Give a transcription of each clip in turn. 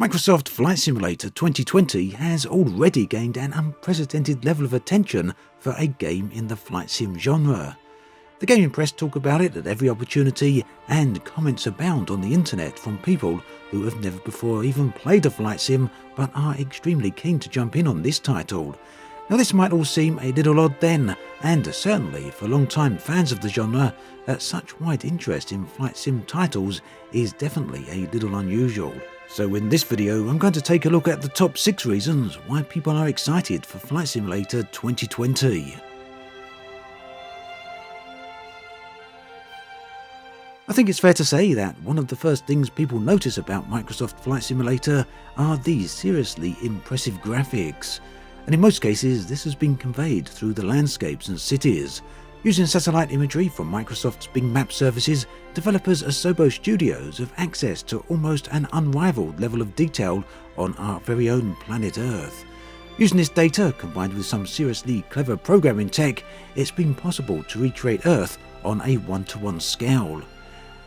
Microsoft Flight Simulator 2020 has already gained an unprecedented level of attention for a game in the flight sim genre. The gaming press talk about it at every opportunity, and comments abound on the internet from people who have never before even played a flight sim but are extremely keen to jump in on this title. Now this might all seem a little odd then, and certainly for long-time fans of the genre, that such wide interest in flight sim titles is definitely a little unusual. So in this video I'm going to take a look at the top 6 reasons why people are excited for Flight Simulator 2020. I think it's fair to say that one of the first things people notice about Microsoft Flight Simulator are these seriously impressive graphics. And in most cases this has been conveyed through the landscapes and cities. Using satellite imagery from Microsoft's Bing Map services, developers Asobo Studios have access to almost an unrivaled level of detail on our very own planet Earth. Using this data, combined with some seriously clever programming tech, it's been possible to recreate Earth on a one-to-one scale.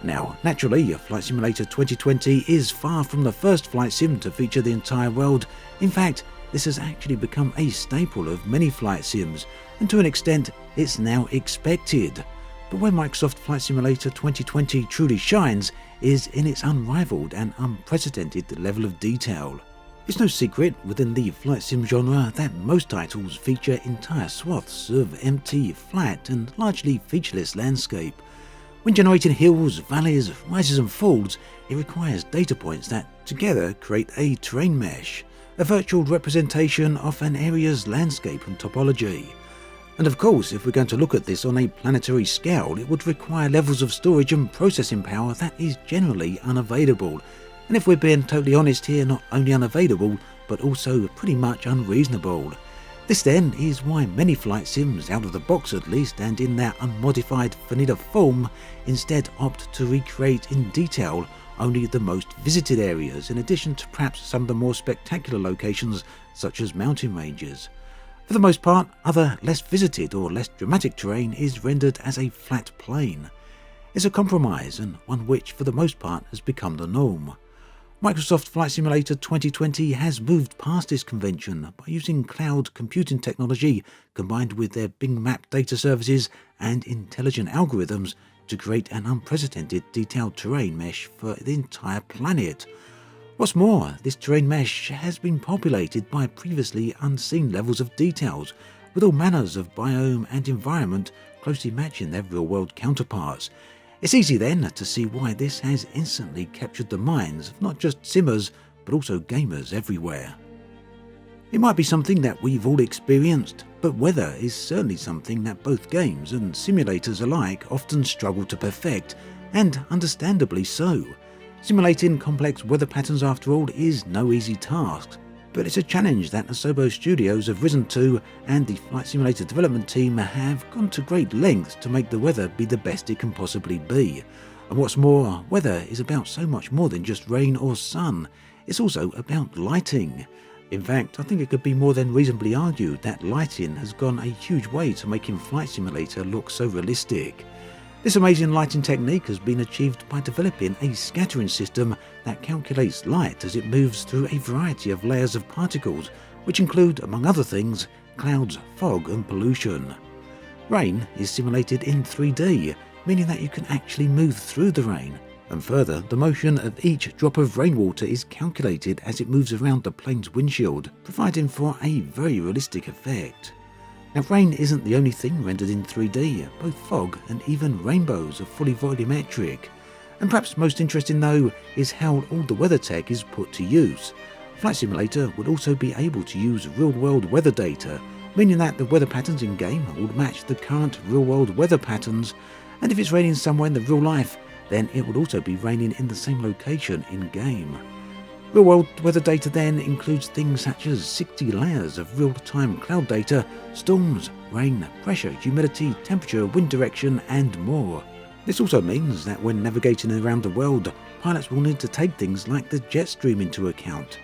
Now, naturally, Flight Simulator 2020 is far from the first flight sim to feature the entire world. In fact, this has actually become a staple of many flight sims, and to an extent, it's now expected. But where Microsoft Flight Simulator 2020 truly shines is in its unrivaled and unprecedented level of detail. It's no secret within the flight sim genre that most titles feature entire swaths of empty, flat, and largely featureless landscape. When generating hills, valleys, rises and falls, it requires data points that together create a terrain mesh, a virtual representation of an area's landscape and topology. And of course, if we're going to look at this on a planetary scale, it would require levels of storage and processing power that is generally unavailable. And if we're being totally honest here, not only unavailable, but also pretty much unreasonable. This then is why many flight sims, out of the box at least, and in their unmodified vanilla form, instead opt to recreate in detail only the most visited areas, in addition to perhaps some of the more spectacular locations such as mountain ranges. For the most part, other less visited or less dramatic terrain is rendered as a flat plane. It's a compromise, and one which for the most part has become the norm. Microsoft Flight Simulator 2020 has moved past this convention by using cloud computing technology combined with their Bing Map data services and intelligent algorithms to create an unprecedented detailed terrain mesh for the entire planet. What's more, this terrain mesh has been populated by previously unseen levels of details, with all manners of biome and environment closely matching their real-world counterparts. It's easy then to see why this has instantly captured the minds of not just simmers, but also gamers everywhere. It might be something that we've all experienced, but weather is certainly something that both games and simulators alike often struggle to perfect, and understandably so. Simulating complex weather patterns, after all, is no easy task, but it's a challenge that Asobo Studios have risen to, and the Flight Simulator development team have gone to great lengths to make the weather be the best it can possibly be. And what's more, weather is about so much more than just rain or sun. It's also about lighting. In fact, I think it could be more than reasonably argued that lighting has gone a huge way to making Flight Simulator look so realistic. This amazing lighting technique has been achieved by developing a scattering system that calculates light as it moves through a variety of layers of particles, which include, among other things, clouds, fog and pollution. Rain is simulated in 3D, meaning that you can actually move through the rain. And further, the motion of each drop of rainwater is calculated as it moves around the plane's windshield, providing for a very realistic effect. Now, rain isn't the only thing rendered in 3D, both fog and even rainbows are fully volumetric. And perhaps most interesting though is how all the weather tech is put to use. Flight Simulator would also be able to use real-world weather data, meaning that the weather patterns in-game would match the current real-world weather patterns, and if it's raining somewhere in the real life, then it would also be raining in the same location in-game. Real-world weather data then includes things such as 60 layers of real-time cloud data, storms, rain, pressure, humidity, temperature, wind direction, and more. This also means that when navigating around the world, pilots will need to take things like the jet stream into account.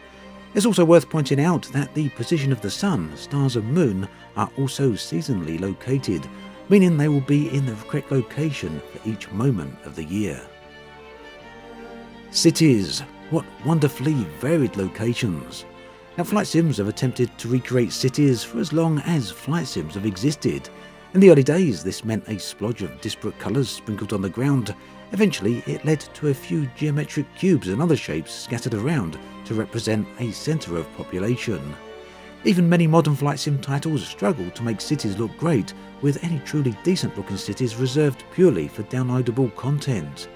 It's also worth pointing out that the position of the sun, stars and moon are also seasonally located, meaning they will be in the correct location for each moment of the year. Cities. what wonderfully varied locations. Now, flight sims have attempted to recreate cities for as long as flight sims have existed. In the early days, this meant a splodge of disparate colours sprinkled on the ground. Eventually, it led to a few geometric cubes and other shapes scattered around to represent a centre of population. Even many modern flight sim titles struggle to make cities look great, with any truly decent looking cities reserved purely for downloadable content.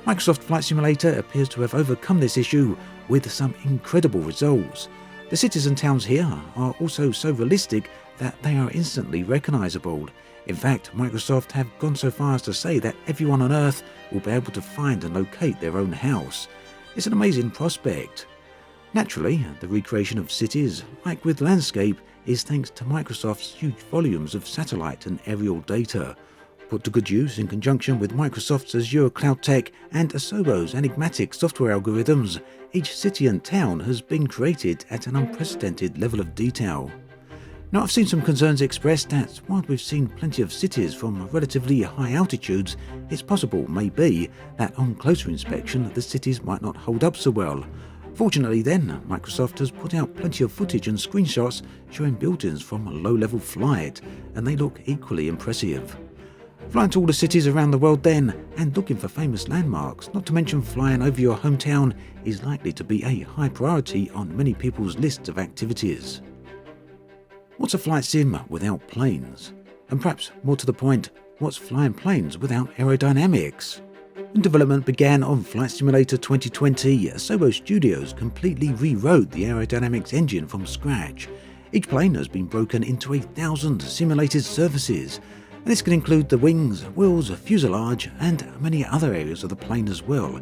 Microsoft Flight Simulator appears to have overcome this issue with some incredible results. The cities and towns here are also so realistic that they are instantly recognisable. In fact, Microsoft have gone so far as to say that everyone on Earth will be able to find and locate their own house. It's an amazing prospect. Naturally, the recreation of cities, like with landscape, is thanks to Microsoft's huge volumes of satellite and aerial data. Put to good use in conjunction with Microsoft's Azure Cloud Tech and Asobo's enigmatic software algorithms, each city and town has been created at an unprecedented level of detail. Now, I've seen some concerns expressed that while we've seen plenty of cities from relatively high altitudes, it's possible, maybe, that on closer inspection the cities might not hold up so well. Fortunately then, Microsoft has put out plenty of footage and screenshots showing buildings from a low-level flight, and they look equally impressive. Flying to all the cities around the world then, and looking for famous landmarks, not to mention flying over your hometown, is likely to be a high priority on many people's lists of activities. What's a flight sim without planes? And perhaps more to the point, what's flying planes without aerodynamics? When development began on Flight Simulator 2020, Asobo Studios completely rewrote the aerodynamics engine from scratch. Each plane has been broken into 1,000 simulated surfaces, and this can include the wings, wheels, fuselage, and many other areas of the plane as well.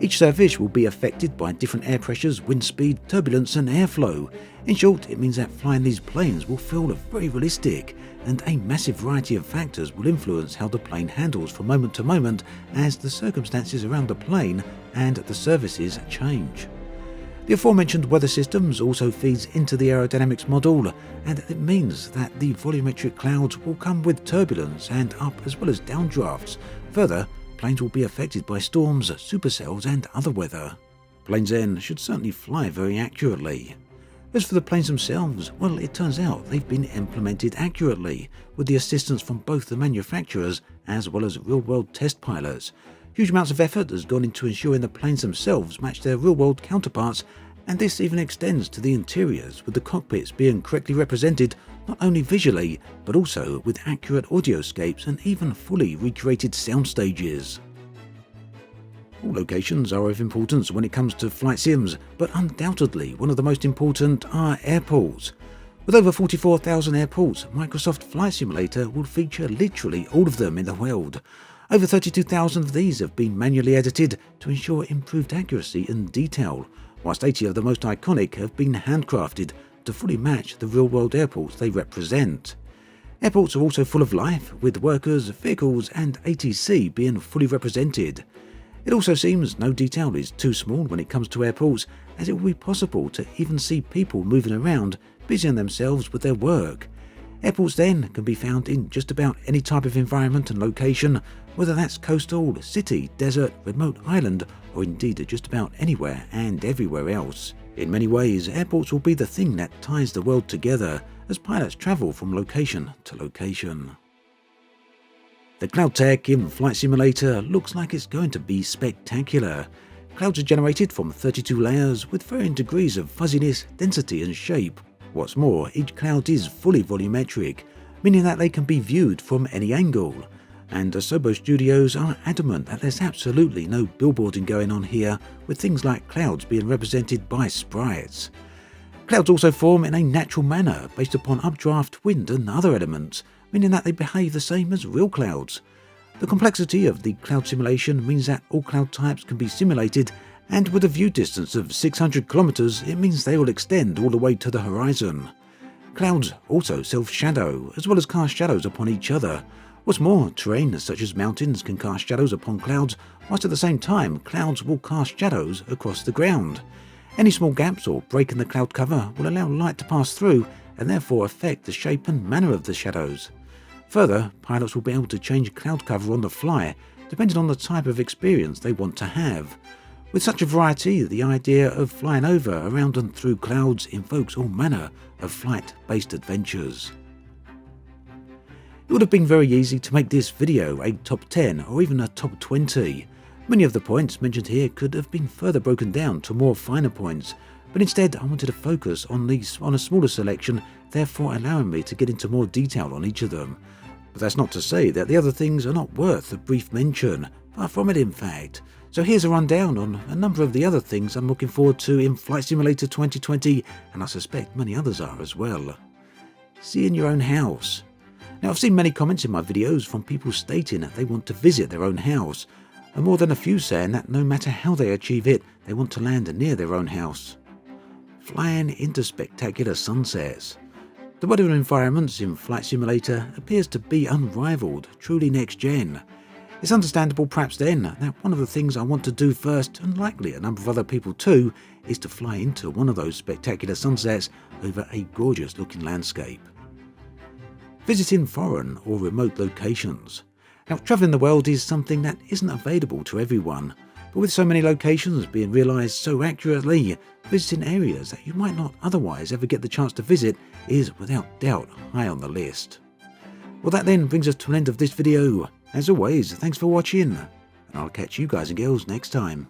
Each surface will be affected by different air pressures, wind speed, turbulence and airflow. In short, it means that flying these planes will feel very realistic, and a massive variety of factors will influence how the plane handles from moment to moment as the circumstances around the plane and the surfaces change. The aforementioned weather systems also feeds into the aerodynamics model, and it means that the volumetric clouds will come with turbulence and up as well as downdrafts. Further, planes will be affected by storms, supercells and other weather. Planes then should certainly fly very accurately. As for the planes themselves, well, it turns out they've been implemented accurately, with the assistance from both the manufacturers as well as real-world test pilots. Huge amounts of effort has gone into ensuring the planes themselves match their real-world counterparts, and this even extends to the interiors, with the cockpits being correctly represented not only visually, but also with accurate audioscapes and even fully recreated sound stages. All locations are of importance when it comes to flight sims, but undoubtedly one of the most important are airports. With over 44,000 airports, Microsoft Flight Simulator will feature literally all of them in the world. Over 32,000 of these have been manually edited to ensure improved accuracy and detail, whilst 80 of the most iconic have been handcrafted to fully match the real-world airports they represent. Airports are also full of life, with workers, vehicles and ATC being fully represented. It also seems no detail is too small when it comes to airports, as it will be possible to even see people moving around, busying themselves with their work. Airports then can be found in just about any type of environment and location, whether that's coastal, city, desert, remote island, or indeed just about anywhere and everywhere else. In many ways, airports will be the thing that ties the world together as pilots travel from location to location. The cloud tech in Flight Simulator looks like it's going to be spectacular. Clouds are generated from 32 layers with varying degrees of fuzziness, density and shape. What's more, each cloud is fully volumetric, meaning that they can be viewed from any angle. And Asobo Studios are adamant that there's absolutely no billboarding going on here, with things like clouds being represented by sprites. Clouds also form in a natural manner based upon updraft, wind and other elements, meaning that they behave the same as real clouds. The complexity of the cloud simulation means that all cloud types can be simulated, and with a view distance of 600 kilometers, it means they will extend all the way to the horizon. Clouds also self-shadow, as well as cast shadows upon each other. What's more, terrain such as mountains can cast shadows upon clouds, whilst at the same time clouds will cast shadows across the ground. Any small gaps or break in the cloud cover will allow light to pass through and therefore affect the shape and manner of the shadows. Further, pilots will be able to change cloud cover on the fly, depending on the type of experience they want to have. With such a variety, the idea of flying over, around and through clouds invokes all manner of flight-based adventures. It would have been very easy to make this video a top 10 or even a top 20. Many of the points mentioned here could have been further broken down to more finer points, but instead I wanted to focus on a smaller selection, therefore allowing me to get into more detail on each of them. But that's not to say that the other things are not worth a brief mention, far from it in fact. So here's a rundown on a number of the other things I'm looking forward to in Flight Simulator 2020, and I suspect many others are as well. See in your own house. Now I've seen many comments in my videos from people stating that they want to visit their own house, and more than a few saying that no matter how they achieve it, they want to land near their own house. Flying into spectacular sunsets. The weather environments in Flight Simulator appears to be unrivaled, truly next gen. It's understandable perhaps then that one of the things I want to do first, and likely a number of other people too, is to fly into one of those spectacular sunsets over a gorgeous looking landscape. Visiting foreign or remote locations. Now, travelling the world is something that isn't available to everyone, but with so many locations being realised so accurately, visiting areas that you might not otherwise ever get the chance to visit is without doubt high on the list. Well, that then brings us to an end of this video. As always, thanks for watching, and I'll catch you guys and girls next time.